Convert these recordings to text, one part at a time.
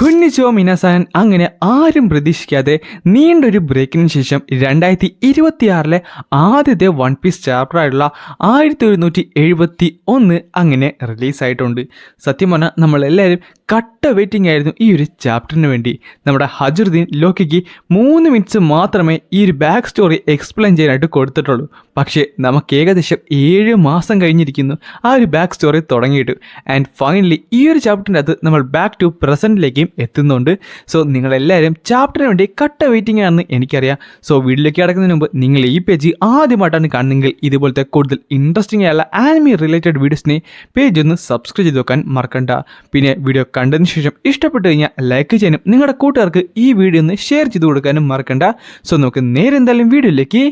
കുഞ്ഞിച്ചോ മിനാസാൻ അങ്ങനെ ആരും പ്രതീക്ഷിക്കാതെ നീണ്ടൊരു ബ്രേക്കിന് ശേഷം 2026 ആദ്യത്തെ വൺ പീസ് ചാപ്റ്ററായിട്ടുള്ള 1171 അങ്ങനെ റിലീസായിട്ടുണ്ട്. സത്യം പറഞ്ഞാൽ നമ്മളെല്ലാവരും കട്ട വെയിറ്റിംഗ് ആയിരുന്നു ഈ ഒരു ചാപ്റ്ററിന് വേണ്ടി. നമ്മുടെ ഹജറുദ്ദീൻ ലോക്കിക്ക് 3 മിനിറ്റ്സ് മാത്രമേ ഈ ഒരു ബാക്ക് സ്റ്റോറി എക്സ്പ്ലെയിൻ ചെയ്യാനായിട്ട് കൊടുത്തിട്ടുള്ളൂ. പക്ഷേ നമുക്ക് ഏകദേശം 7 മാസം കഴിഞ്ഞിരിക്കുന്നു ആ ഒരു ബാക്ക് സ്റ്റോറി തുടങ്ങിയിട്ട്. ആൻഡ് ഫൈനലി ഈ ഒരു ചാപ്റ്ററിൻ്റെ അകത്ത് നമ്മൾ ബാക്ക് ടു പ്രസൻറ്റിലേക്കും എത്തുന്നുണ്ട്. സോ നിങ്ങളെല്ലാവരും ചാപ്റ്ററിന് വേണ്ടി കട്ട വെയിറ്റിംഗ് ആണെന്ന് എനിക്കറിയാം. സോ വീഡിയോയിലേക്ക് കിടക്കുന്നതിന് മുമ്പ് നിങ്ങൾ ഈ പേജ് ആദ്യമായിട്ടാണ് കാണുന്നതെങ്കിൽ ഇതുപോലത്തെ കൂടുതൽ ഇൻട്രസ്റ്റിംഗ് ആയുള്ള ആനിമി റിലേറ്റഡ് വീഡിയോസിനെ പേജ് ഒന്ന് സബ്സ്ക്രൈബ് ചെയ്ത് വെക്കാൻ മറക്കണ്ട. പിന്നെ വീഡിയോ കണ്ടതിന് ശേഷം ഇഷ്ടപ്പെട്ടു കഴിഞ്ഞാൽ ലൈക്ക് ചെയ്യാനും നിങ്ങളുടെ കൂട്ടുകാർക്ക് ഈ വീഡിയോ ഒന്ന് ഷെയർ ചെയ്ത് കൊടുക്കാനും മറക്കണ്ട. സോ നമുക്ക് നേരെ എന്തായാലും വീഡിയോയിലേക്ക്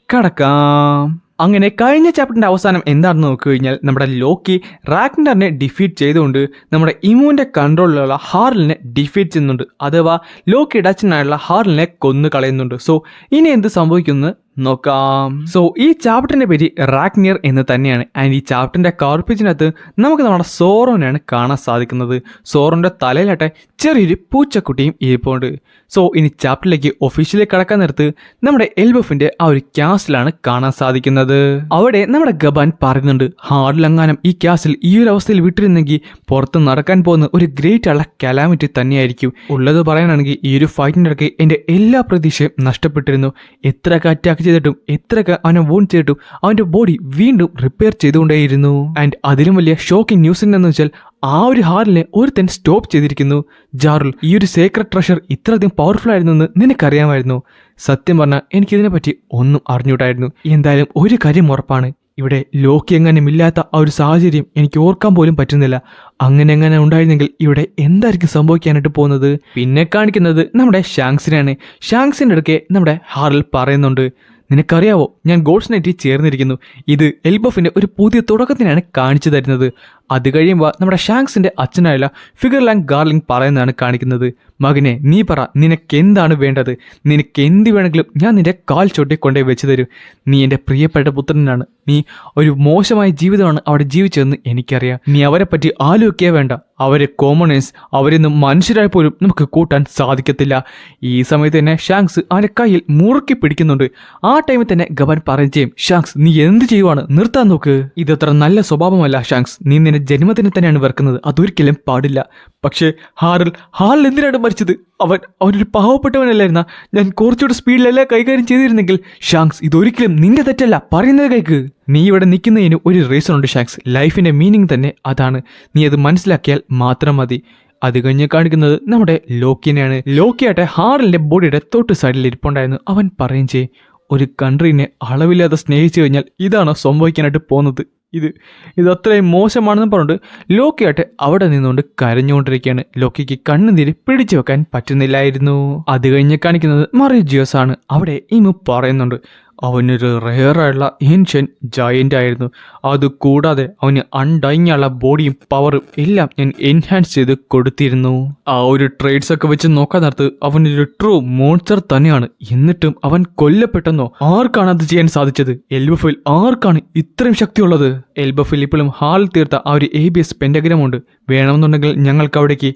കടക്കാം. അങ്ങനെ കഴിഞ്ഞ ചാപ്റ്ററിൻ്റെ അവസാനം എന്താണെന്ന് നോക്കി കഴിഞ്ഞാൽ നമ്മുടെ ലോക്കി റാഗ്നറിനെ ഡിഫീറ്റ് ചെയ്തുകൊണ്ട് നമ്മുടെ ഇമുവിൻ്റെ കൺട്രോളിലുള്ള ഹാർലിനെ ഡിഫീറ്റ് ചെയ്യുന്നുണ്ട്. അഥവാ ലോക്കിയുടെ അച്ഛനായുള്ള ഹാർലിനെ കൊന്നു കളയുന്നുണ്ട്. സോ ഇനി എന്ത് സംഭവിക്കുന്നു നോക്കാം. സോ ഈ ചാപ്റ്ററിൻ്റെ പേര് റാഗ്നിയർ എന്ന് തന്നെയാണ്. ആൻഡ് ഈ ചാപ്റ്ററിൻ്റെ കവർ പേജിനകത്ത് നമുക്ക് നമ്മുടെ സോറോനെയാണ് കാണാൻ സാധിക്കുന്നത്. സോറോൻ്റെ തലയിലാട്ടെ ചെറിയൊരു പൂച്ചക്കുട്ടിയും ഇരിപ്പുണ്ട്. സോ ഇനി ചാപ്റ്ററിലേക്ക് ഒഫീഷ്യലി കടക്കാൻ നേരത്ത് നമ്മുടെ എൽബഫിൻ്റെ ആ ഒരു ക്യാസിലാണ് കാണാൻ സാധിക്കുന്നത്. അവിടെ നമ്മുടെ ഗബാൻ പറയുന്നുണ്ട്, ഹാർഡിലെങ്ങാനും ഈ ക്യാസിൽ ഈ ഒരു അവസ്ഥയിൽ വിട്ടിരുന്നെങ്കിൽ പുറത്ത് നടക്കാൻ പോകുന്ന ഒരു ഗ്രേറ്റ് ആയുള്ള കലാമിറ്റി തന്നെയായിരിക്കും. ഉള്ളത് പറയാനാണെങ്കിൽ ഈ ഒരു ഫൈറ്റിൻ്റെ ഇടയ്ക്ക് എൻ്റെ എല്ലാ പ്രതീക്ഷയും നഷ്ടപ്പെട്ടിരുന്നു. എത്ര അറ്റാക്ക് ചെയ്തിട്ടും എത്രയൊക്കെ അവനെ വോൺ ചെയ്തിട്ടും അവൻ്റെ ബോഡി വീണ്ടും റിപ്പയർ ചെയ്തുകൊണ്ടേയിരുന്നു. ആൻഡ് അതിലും വലിയ ഷോക്കിംഗ് ന്യൂസ് എന്താണെന്ന് വെച്ചാൽ ആ ഒരു ഹാറിനെ ഒരുത്തൻ സ്റ്റോപ്പ് ചെയ്തിരിക്കുന്നു. ജാറുൽ, ഈ ഒരു സീക്രട്ട് ട്രഷർ ഇത്രയധികം പവർഫുൾ ആയിരുന്നു എന്ന് നിനക്കറിയാമായിരുന്നു? സത്യം പറഞ്ഞാൽ എനിക്കിതിനെപ്പറ്റി ഒന്നും അറിഞ്ഞൂടായിരുന്നു. എന്തായാലും ഒരു കാര്യം ഉറപ്പാണ്, ഇവിടെ ലോക്കി എങ്ങനെയും ഇല്ലാത്ത ആ ഒരു സാഹചര്യം എനിക്ക് ഓർക്കാൻ പോലും പറ്റുന്നില്ല. അങ്ങനെ ഉണ്ടായിരുന്നെങ്കിൽ ഇവിടെ എന്തായിരിക്കും സംഭവിക്കാനായിട്ട് പോകുന്നത്? പിന്നെ കാണിക്കുന്നത് നമ്മുടെ ഷാങ്സിനെയാണ്. ഷാങ്സിൻ്റെ അടുക്കെ നമ്മുടെ ഹാറിൽ പറയുന്നുണ്ട്, നിനക്കറിയാവോ, ഞാൻ ഗോഡ്സ് നൈറ്റിൽ ചേർന്നിരിക്കുന്നു. ഇത് എൽബഫിൻ്റെ ഒരു പുതിയ തുടക്കത്തിനാണ് കാണിച്ചു തരുന്നത്. അത് കഴിയുമ്പോൾ നമ്മുടെ ഷാങ്സിൻ്റെ അച്ഛനായുള്ള ഫിഗർലാങ് ഗാർലിംഗ് പറയുന്നതാണ് കാണിക്കുന്നത്, മകനെ നീ പറ, നിനക്ക് എന്താണ് വേണ്ടത്? നിനക്ക് എന്ത് വേണമെങ്കിലും ഞാൻ നിന്റെ കാൽ ചൊട്ടി കൊണ്ടേ വെച്ച് തരും. നീ എൻ്റെ പ്രിയപ്പെട്ട പുത്രനാണ്. നീ ഒരു മോശമായ ജീവിതമാണ് അവിടെ ജീവിച്ചതെന്ന് എനിക്കറിയാം. നീ അവരെ പറ്റി ആലോചിക്കേ വേണ്ട. അവരെ കോമണേഴ്സ്, അവരൊന്നും മനുഷ്യരായി പോലും നമുക്ക് കൂട്ടാൻ സാധിക്കത്തില്ല. ഈ സമയത്ത് തന്നെ ഷാങ്സ് അവൻ്റെ കയ്യിൽ മുറുക്കി പിടിക്കുന്നുണ്ട്. ആ ടൈമിൽ തന്നെ ഗബാൻ പറയുകയും ചെയ്യും, ഷാങ്സ് നീ എന്ത് ചെയ്യുവാണ്? നിർത്താൻ നോക്ക്. ഇതത്ര നല്ല സ്വഭാവമല്ല ഷാങ്സ്. നീ നിന്റെ ജന്മത്തിന് തന്നെയാണ് വെറുക്കുന്നത്. അതൊരിക്കലും പാടില്ല. പക്ഷേ ഹാറിൽ എന്തിനാണ് മരിച്ചത്? അവനൊരു പാവപ്പെട്ടവനല്ലായിരുന്ന? ഞാൻ കുറച്ചുകൂടെ സ്പീഡിലല്ല കൈകാര്യം ചെയ്തിരുന്നെങ്കിൽ. ഷാങ്സ്, ഇതൊരിക്കലും നിന്റെ തെറ്റല്ല, പറയുന്നത് കേൾക്ക്. നീ ഇവിടെ നിൽക്കുന്നതിന് ഒരു റീസൺ ഉണ്ട് ഷാങ്സ്. ലൈഫിൻ്റെ മീനിങ് തന്നെ അതാണ്. നീ അത് മനസ്സിലാക്കിയാൽ മാത്രം മതി. അത് കഴിഞ്ഞ് കാണിക്കുന്നത് നമ്മുടെ ലോക്കിനെയാണ്. ലോക്കിയാട്ടെ ഹാറിൻ്റെ ബോഡിയുടെ തൊട്ട് സൈഡിൽ ഇരിപ്പുണ്ടായിരുന്നു. അവൻ പറയും ചെയ്യും, ഒരു കൺട്രീനെ അളവില്ലാതെ സ്നേഹിച്ചു കഴിഞ്ഞാൽ ഇതാണോ സംഭവിക്കാനായിട്ട് പോകുന്നത്? ഇത് അത്രയും മോശമാണെന്ന് പറഞ്ഞിട്ട് ലോക്കിയായിട്ട് അവിടെ നിന്നുകൊണ്ട് കരഞ്ഞുകൊണ്ടിരിക്കുകയാണ്. ലോക്കിക്ക് കണ്ണുനീര് പിടിച്ചു വെക്കാൻ പറ്റുന്നില്ലായിരുന്നു. അത് കഴിഞ്ഞ് കാണിക്കുന്നത് മറിജിയോസ് ആണ്. അവിടെ ഇമു പറയുന്നുണ്ട്, അവനൊരു റെയറായുള്ള ഏൻഷ്യൻ ജയൻ്റ് ആയിരുന്നു. അതുകൂടാതെ അവന് അൺഡൈങ്ങുള്ള ബോഡിയും പവറും എല്ലാം ഞാൻ എൻഹാൻസ് ചെയ്ത് കൊടുത്തിരുന്നു. ആ ഒരു ട്രേഡ്സ് ഒക്കെ വെച്ച് നോക്കാൻ നേരത്ത് അവനൊരു ട്രൂ മോൺസ്റ്റർ തന്നെയാണ്. എന്നിട്ടും അവൻ കൊല്ലപ്പെട്ടെന്നോ? ആർക്കാണ് അത് ചെയ്യാൻ സാധിച്ചത്? എൽബഫിൽ ആർക്കാണ് ഇത്രയും ശക്തിയുള്ളത്? എൽബഫിൽ ഇപ്പോഴും ഹാളിൽ തീർത്ത ആ ഒരു ABS പെൻഡഗ്രാം ഉണ്ട്. വേണമെന്നുണ്ടെങ്കിൽ ഞങ്ങൾക്ക് അവിടേക്ക്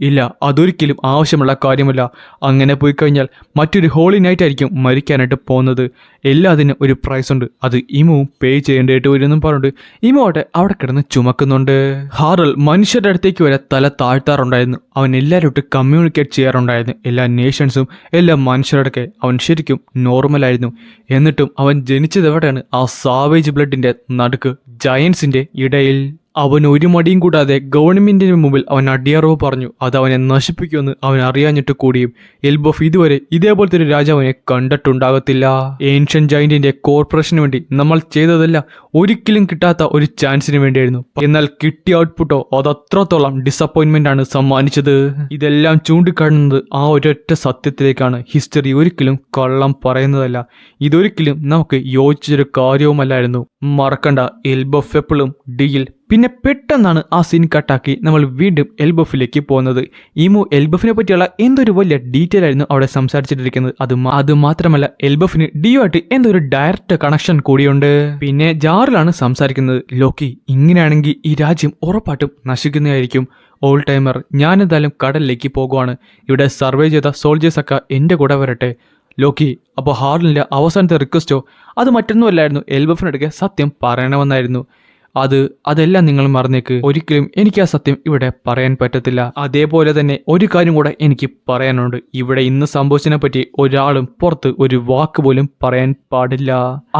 ഇല്ല, അതൊരിക്കലും ആവശ്യമുള്ള കാര്യമല്ല. അങ്ങനെ പോയി കഴിഞ്ഞാൽ മറ്റൊരു ഹോളി നൈറ്റ് ആയിരിക്കും മരിക്കാനായിട്ട് പോകുന്നത്. എല്ലാത്തിനും ഒരു പ്രൈസ് ഉണ്ട്, അത് ഇമുവും പേ ചെയ്യേണ്ടതായിട്ട് വരുമെന്നും പറഞ്ഞിട്ട് ഇമുവാട്ടെ അവിടെ കിടന്ന് ചുമക്കുന്നുണ്ട്. ഹാറൽ മനുഷ്യരുടെ അടുത്തേക്ക് വരെ തല താഴ്ത്താറുണ്ടായിരുന്നു. അവൻ എല്ലാവരോട്ട് കമ്മ്യൂണിക്കേറ്റ് ചെയ്യാറുണ്ടായിരുന്നു. എല്ലാ നേഷൻസും എല്ലാ മനുഷ്യരുടെ അവൻ ശരിക്കും നോർമലായിരുന്നു. എന്നിട്ടും അവൻ ജനിച്ചത് എവിടെയാണ്? ആ സാവേജ് ബ്ലഡിന്റെ നടുക്ക്, ജയൻസിന്റെ ഇടയിൽ. അവൻ ഒരു മടിയും കൂടാതെ ഗവൺമെന്റിന് മുമ്പിൽ അവൻ അടിയറവ് പറഞ്ഞു. അത് അവനെ നശിപ്പിക്കുമെന്ന് അവൻ അറിയാഞ്ഞിട്ട് കൂടിയും എൽബഫ് ഇതുവരെ ഇതേപോലത്തെ ഒരു രാജാവിനെ കണ്ടിട്ടുണ്ടാകത്തില്ല. ഏൻഷ്യൻ ജയന്റിന്റെ കോർപ്പറേഷന് വേണ്ടി നമ്മൾ ചെയ്തതല്ല ഒരിക്കലും കിട്ടാത്ത ഒരു ചാൻസിന് വേണ്ടിയായിരുന്നു. എന്നാൽ കിട്ടിയ ഔട്ട്പുട്ടോ അത് അത്രത്തോളം ഡിസപ്പോയിന്റ്മെന്റ് ആണ് സമ്മാനിച്ചത്. ഇതെല്ലാം ചൂണ്ടിക്കാണുന്നത് ആ ഒരൊറ്റ സത്യത്തിലേക്കാണ്. ഹിസ്റ്ററി ഒരിക്കലും കള്ളം പറയുന്നതല്ല. ഇതൊരിക്കലും നമുക്ക് യോജിച്ചൊരു കാര്യവുമല്ലായിരുന്നു. മറക്കണ്ട, എൽബഫ് എപ്പോഴും ഡിയിൽ. പിന്നെ പെട്ടെന്നാണ് ആ സീൻ കട്ടാക്കി നമ്മൾ വീണ്ടും എൽബഫിലേക്ക് പോകുന്നത്. ഇമു എൽബഫിനെ പറ്റിയുള്ള എന്തൊരു വലിയ ഡീറ്റെയിൽ ആയിരുന്നു അവിടെ സംസാരിച്ചിട്ടിരിക്കുന്നത്. അത് മാത്രമല്ല, എൽബഫിന് ഡിയുമായിട്ട് എന്തൊരു ഡയറക്റ്റ് കണക്ഷൻ കൂടിയുണ്ട്. പിന്നെ ജാറിലാണ് സംസാരിക്കുന്നത്, ലോക്കി ഇങ്ങനെയാണെങ്കിൽ ഈ രാജ്യം ഉറപ്പായിട്ടും നശിക്കുന്നതായിരിക്കും. ഓൾ ടൈമർ, ഞാനെന്തായാലും കടലിലേക്ക് പോകുവാണ്. ഇവിടെ സർവേ ചെയ്ത സോൾജേഴ്സൊക്കെ എൻ്റെ കൂടെ വരട്ടെ. ലോക്കി, അപ്പോൾ ഹാർലിൻ്റെ അവസാനത്തെ റിക്വസ്റ്റോ അത് മറ്റൊന്നുമല്ലായിരുന്നു, എൽബഫിനടുക്കെ സത്യം പറയണമെന്നായിരുന്നു. അതെല്ലാം നിങ്ങൾ മറന്നേക്ക്. ഒരിക്കലും എനിക്ക് ആ സത്യം ഇവിടെ പറയാൻ പറ്റത്തില്ല. അതേപോലെ തന്നെ ഒരു കാര്യം കൂടെ എനിക്ക് പറയാനുണ്ട്. ഇവിടെ ഇന്ന് സംഭവിച്ചതിനെ പറ്റി ഒരാളും പുറത്ത് ഒരു വാക്ക് പോലും പറയാൻ പാടില്ല.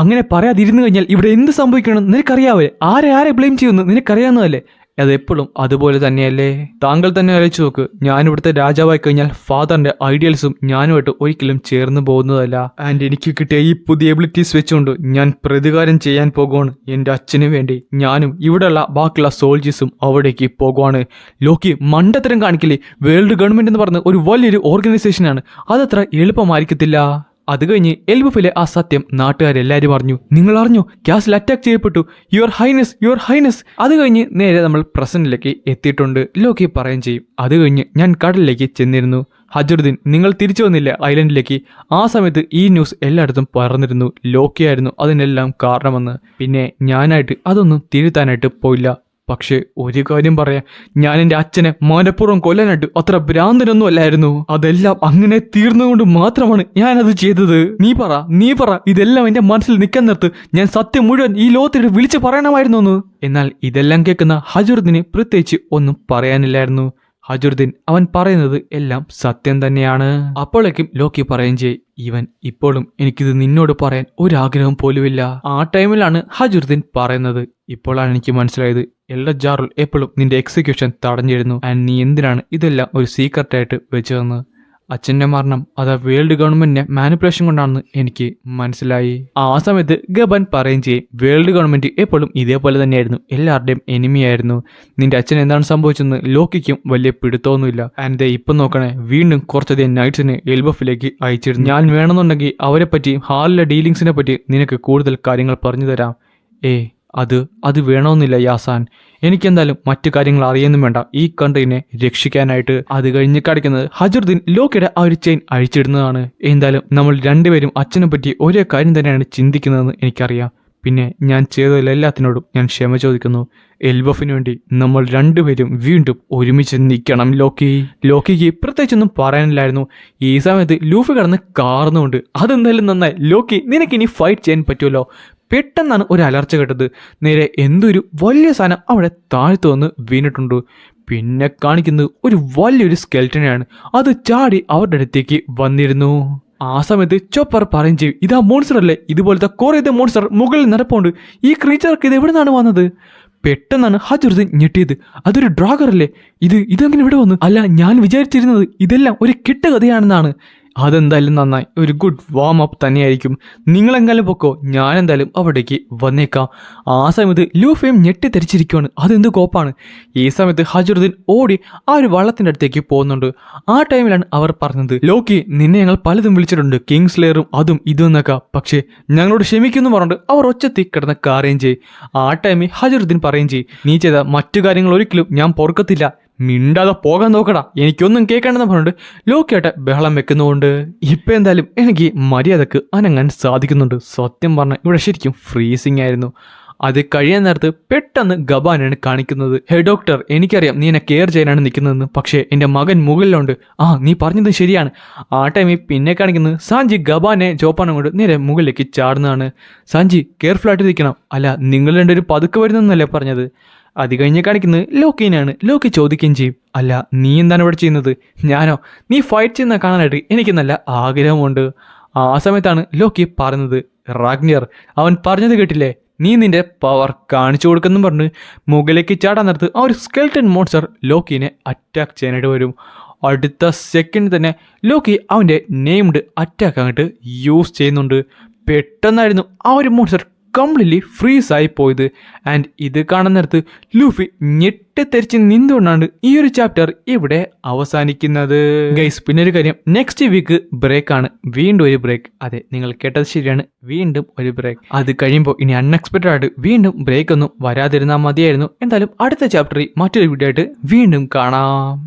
അങ്ങനെ പറയാതിരുന്നു കഴിഞ്ഞാൽ ഇവിടെ എന്ത് സംഭവിക്കണം നിനക്കറിയാവേ? ആരെ ബ്ലെയിം ചെയ്യുന്നു നിനക്കറിയാവുന്നതല്ലേ? അതെപ്പോഴും അതുപോലെ തന്നെയല്ലേ? താങ്കൾ തന്നെ ആലോചിച്ച് നോക്ക്. ഞാനിവിടുത്തെ രാജാവായി കഴിഞ്ഞാൽ ഫാദറിന്റെ ഐഡിയൽസും ഞാനുമായിട്ട് ഒരിക്കലും ചേർന്ന് പോകുന്നതല്ല. ആൻഡ് എനിക്ക് കിട്ടിയ ഈ പുതിയ എബിലിറ്റീസ് വെച്ചുകൊണ്ട് ഞാൻ പ്രതികാരം ചെയ്യാൻ പോകുവാണ്. എൻ്റെ അച്ഛന് വേണ്ടി ഞാനും ഇവിടെയുള്ള ബാക്കിയുള്ള സോൾജേഴ്സും അവിടേക്ക് പോകുവാണ്. ലോക്കി, മണ്ടത്തരം കാണിക്കില്ലേ? വേൾഡ് ഗവൺമെന്റ് എന്ന് പറഞ്ഞ ഒരു വലിയൊരു ഓർഗനൈസേഷനാണ്. അതത്ര എളുപ്പമായിരിക്കത്തില്ല. അത് കഴിഞ്ഞ് എൽബഫിലെ ആ സത്യം നാട്ടുകാരെല്ലാവരും അറിഞ്ഞു. നിങ്ങൾ അറിഞ്ഞു, ക്യാസിൽ അറ്റാക്ക് ചെയ്യപ്പെട്ടു, യുവർ ഹൈനസ്. അത് കഴിഞ്ഞ് നേരെ നമ്മൾ പ്രസന്റിലേക്ക് എത്തിയിട്ടുണ്ട്. ലോക്കി പറയുകയും ചെയ്യും. അത് കഴിഞ്ഞ് ഞാൻ കടലിലേക്ക് ചെന്നിരുന്നു. ഹജറുദ്ദീൻ, നിങ്ങൾ തിരിച്ചു വന്നില്ല ഐലൻഡിലേക്ക്. ആ സമയത്ത് ഈ ന്യൂസ് എല്ലായിടത്തും പറഞ്ഞിരുന്നു. ലോക്കിയായിരുന്നു അതിനെല്ലാം കാരണമെന്ന്. പിന്നെ ഞാനായിട്ട് അതൊന്നും തിരുത്താനായിട്ട് പോയില്ല. പക്ഷെ ഒരു കാര്യം പറയാം, ഞാൻ എൻ്റെ അച്ഛനെ മനഃപൂർവ്വം കൊല്ലാനായിട്ട് അത്ര ഭ്രാന്തനൊന്നും അല്ലായിരുന്നു. അതെല്ലാം അങ്ങനെ തീർന്നുകൊണ്ട് മാത്രമാണ് ഞാനത് ചെയ്തത്. നീ പറ ഇതെല്ലാം എൻ്റെ മനസ്സിൽ നിൽക്കാൻ നിർത്ത്. ഞാൻ സത്യം മുഴുവൻ ഈ ലോകത്തിട്ട് വിളിച്ചു പറയണമായിരുന്നു. എന്നാൽ ഇതെല്ലാം കേൾക്കുന്ന ഹജറുദ്ദീന് പ്രത്യേകിച്ച് ഒന്നും പറയാനില്ലായിരുന്നു. ഹജറുദ്ദീൻ അവൻ പറയുന്നത് എല്ലാം സത്യം തന്നെയാണ്. അപ്പോഴേക്കും ലോക്കി പറയുകയും ചെയ്യും, ഇവൻ ഇപ്പോഴും എനിക്കിത് നിന്നോട് പറയാൻ ഒരാഗ്രഹം പോലുമില്ല. ആ ടൈമിലാണ് ഹജറുദ്ദീൻ പറയുന്നത്, ഇപ്പോഴാണ് എനിക്ക് മനസ്സിലായത് എൽഡജാറുൽ എപ്പോഴും നിന്റെ എക്സിക്യൂഷൻ തടഞ്ഞിരുന്നു. ആൻഡ് നീ എന്തിനാണ് ഇതെല്ലാം ഒരു സീക്രട്ടായിട്ട് വെച്ചതെന്ന്. അച്ഛൻ്റെ മരണം അത് വേൾഡ് ഗവൺമെന്റിന്റെ മാനിപ്പുലേഷൻ കൊണ്ടാണെന്ന് എനിക്ക് മനസ്സിലായി. ആ സമയത്ത് ഗബൻ പറയുകയും ചെയ്യും, വേൾഡ് ഗവൺമെന്റ് എപ്പോഴും ഇതേപോലെ തന്നെയായിരുന്നു, എല്ലാവരുടെയും എനിമിയായിരുന്നു. നിന്റെ അച്ഛൻ എന്താണ് സംഭവിച്ചെന്ന് ലോക്കിക്കും വലിയ പിടുത്തമൊന്നുമില്ല. ആൻഡ് ഇപ്പം നോക്കണേ, വീണ്ടും കുറച്ചധികം നൈറ്റ്സിനെ എൽബഫിലേക്ക് അയച്ചിരുന്നു. ഞാൻ വേണമെന്നുണ്ടെങ്കിൽ അവരെ പറ്റി ഹാളിലെ ഡീലിങ്സിനെ പറ്റി നിനക്ക് കൂടുതൽ കാര്യങ്ങൾ പറഞ്ഞു തരാം. അത് വേണമെന്നില്ല യാസാൻ. എനിക്കെന്തായാലും മറ്റു കാര്യങ്ങൾ അറിയുന്നും വേണ്ട ഈ കൺട്രീനെ രക്ഷിക്കാനായിട്ട്. അത് കഴിഞ്ഞ് കാണിക്കുന്നത് ഹജറുദ്ദീൻ ലോക്കിയുടെ ആ ഒരു ചെയിൻ അഴിച്ചിടുന്നതാണ്. എന്തായാലും നമ്മൾ രണ്ടുപേരും അച്ഛനെ പറ്റി ഒരേ കാര്യം തന്നെയാണ് ചിന്തിക്കുന്നതെന്ന് എനിക്കറിയാം. പിന്നെ ഞാൻ ചെയ്തതിലെല്ലാത്തിനോടും ഞാൻ ക്ഷമ ചോദിക്കുന്നു. എൽബഫിന് വേണ്ടി നമ്മൾ രണ്ടുപേരും വീണ്ടും ഒരുമിച്ച് നിൽക്കണം. ലോക്കിക്ക് പ്രത്യേകിച്ചൊന്നും പറയാനില്ലായിരുന്നു. ഈ സമയത്ത് ലൂഫി കടന്ന് കാർന്നുകൊണ്ട്, അതെന്തായാലും നന്നായി ലോക്കി, നിനക്കിനി ഫൈറ്റ് ചെയ്യാൻ പറ്റുമല്ലോ. പെട്ടെന്നാണ് ഒരു അലർച്ച കേട്ടത്. നേരെ എന്തൊരു വലിയ സാധനം അവിടെ താഴ്ത്തു വന്ന് വീണിട്ടുണ്ട്. പിന്നെ കാണിക്കുന്നത് ഒരു വലിയൊരു സ്കെൽറ്റനെയാണ്. അത് ചാടി അവരുടെ അടുത്തേക്ക് വന്നിരുന്നു. ആ സമയത്ത് ചോപ്പർ പറയും ചെയ്യും, ഇതാ മോൺസ്റ്റർ അല്ലേ? ഇതുപോലത്തെ കുറേ മോൺസ്റ്റർ മുകളിൽ നടപ്പുണ്ട്. ഈ ക്രീച്ചർക്ക് ഇത് എവിടെ നിന്നാണ് വന്നത്? പെട്ടെന്നാണ് ഹജറുദ്ദീൻ ഞെട്ടിയത്. അതൊരു ഡ്രാഗർ അല്ലേ? ഇതെങ്ങനെ ഇവിടെ വന്നു? അല്ല, ഞാൻ വിചാരിച്ചിരുന്നത് ഇതെല്ലാം ഒരു കെട്ടുകഥയാണെന്നാണ്. അതെന്തായാലും നന്നായി, ഒരു ഗുഡ് വാം അപ്പ് തന്നെയായിരിക്കും. നിങ്ങളെങ്കാലും പൊക്കോ, ഞാനെന്തായാലും അവിടേക്ക് വന്നേക്കാം. ആ സമയത്ത് ലൂഫയും ഞെട്ടിത്തെരിച്ചിരിക്കുവാണ്. അതെന്ത് കോപ്പാണ്? ഈ സമയത്ത് ഹജറുദ്ദീൻ ഓടി ആ ഒരു വള്ളത്തിൻ്റെ അടുത്തേക്ക് പോകുന്നുണ്ട്. ആ ടൈമിലാണ് അവർ പറഞ്ഞത്, ലോക്കി, നിന്നെ ഞങ്ങൾ പലതും വിളിച്ചിട്ടുണ്ട്, കിങ് സ്ലെയറും അതും ഇതും എന്നൊക്കെ, പക്ഷേ ഞങ്ങളോട് ക്ഷമിക്കുന്നു പറഞ്ഞിട്ട് അവർ ഒച്ചത്തി കിടന്ന് കാറുകയും ചെയ്യും. ആ ടൈമിൽ ഹജറുദ്ദീൻ പറയുകയും ചെയ്യും, നീ ചെയ്ത മറ്റു കാര്യങ്ങൾ ഒരിക്കലും ഞാൻ പൊറുക്കത്തില്ല, മിണ്ടാതെ പോകാൻ നോക്കടാ, എനിക്കൊന്നും കേൾക്കണ്ടെന്ന് പറഞ്ഞിട്ട് ലോക്കിയായിട്ട് ബഹളം വെക്കുന്നുകൊണ്ട് ഇപ്പം എന്തായാലും എനിക്ക് മര്യാദക്ക് അനങ്ങാൻ സാധിക്കുന്നുണ്ട്. സത്യം പറഞ്ഞാൽ ഇവിടെ ശരിക്കും ഫ്രീസിങ് ആയിരുന്നു. അത് കഴിയാൻ നേരത്ത് പെട്ടെന്ന് ഗബാനാണ് കാണിക്കുന്നത്. ഹേ ഡോക്ടർ, എനിക്കറിയാം നീ എന്നെ കെയർ ചെയ്യാനാണ് നിൽക്കുന്നതെന്ന്, പക്ഷേ എൻ്റെ മകൻ മുകളിലുണ്ട്. നീ പറഞ്ഞത് ശരിയാണ്. ആ ടൈമിൽ പിന്നെ കാണിക്കുന്നത് സാഞ്ചി ഗബാനെ ജോപ്പാനം കൊണ്ട് നേരെ മുകളിലേക്ക് ചാടുന്നതാണ്. സാഞ്ചി, കെയർഫുൾ ആയിട്ട് ഇരിക്കണം. അല്ല, നിങ്ങൾ രണ്ടുപേരും പതുക്കെ വരുന്നല്ലേ പറഞ്ഞത്? അത് കഴിഞ്ഞ് കാണിക്കുന്നത് ലോക്കിനാണ്. ലോക്കി ചോദിക്കുകയും ചെയ്യും, അല്ല നീ എന്താണ് ഇവിടെ ചെയ്യുന്നത്? ഞാനോ? നീ ഫൈറ്റ് ചെയ്യുന്ന കാണാനായിട്ട് എനിക്ക് നല്ല ആഗ്രഹമുണ്ട്. ആ സമയത്താണ് ലോക്കി പറയുന്നത്, റാഗ്നിയർ, അവൻ പറഞ്ഞത് കേട്ടില്ലേ? നീ നിന്റെ പവർ കാണിച്ചു കൊടുക്കുന്നു പറഞ്ഞ് മുകളിലേക്ക് ചാടാൻ നേരത്ത് ആ ഒരു സ്കെൽട്ടൻ മോൺസ്റ്റർ ലോക്കിനെ അറ്റാക്ക് ചെയ്യാനായിട്ട് വരും. അടുത്ത സെക്കൻഡ് തന്നെ ലോക്കി അവൻ്റെ നെയിംഡ് അറ്റാക്ക് അങ്ങോട്ട് യൂസ് ചെയ്യുന്നുണ്ട്. പെട്ടെന്നായിരുന്നു ആ ഒരു മോൺസ്റ്റർ കംപ്ലീറ്റ്ലി ഫ്രീസ് ആയി പോയത്. ആൻഡ് ഇത് കാണുന്ന നേരത്ത് ലൂഫി ഞെട്ടിത്തെരിച്ച് നിന്നുകൊണ്ടാണ് ഈ ഒരു ചാപ്റ്റർ ഇവിടെ അവസാനിക്കുന്നത്. ഗൈസ്, പിന്നെ ഒരു കാര്യം, നെക്സ്റ്റ് വീക്ക് ബ്രേക്കാണ്. വീണ്ടും ഒരു ബ്രേക്ക്. അതെ, നിങ്ങൾ കേട്ടത് ശരിയാണ്, വീണ്ടും ഒരു ബ്രേക്ക്. അത് കഴിയുമ്പോൾ ഇനി അൺഎക്സ്പെക്റ്റഡ് ആയിട്ട് വീണ്ടും ബ്രേക്ക് ഒന്നും വരാതിരുന്നാൽ മതിയായിരുന്നു. എന്തായാലും അടുത്ത ചാപ്റ്ററിൽ മറ്റൊരു വീഡിയോ ആയിട്ട് വീണ്ടും കാണാം.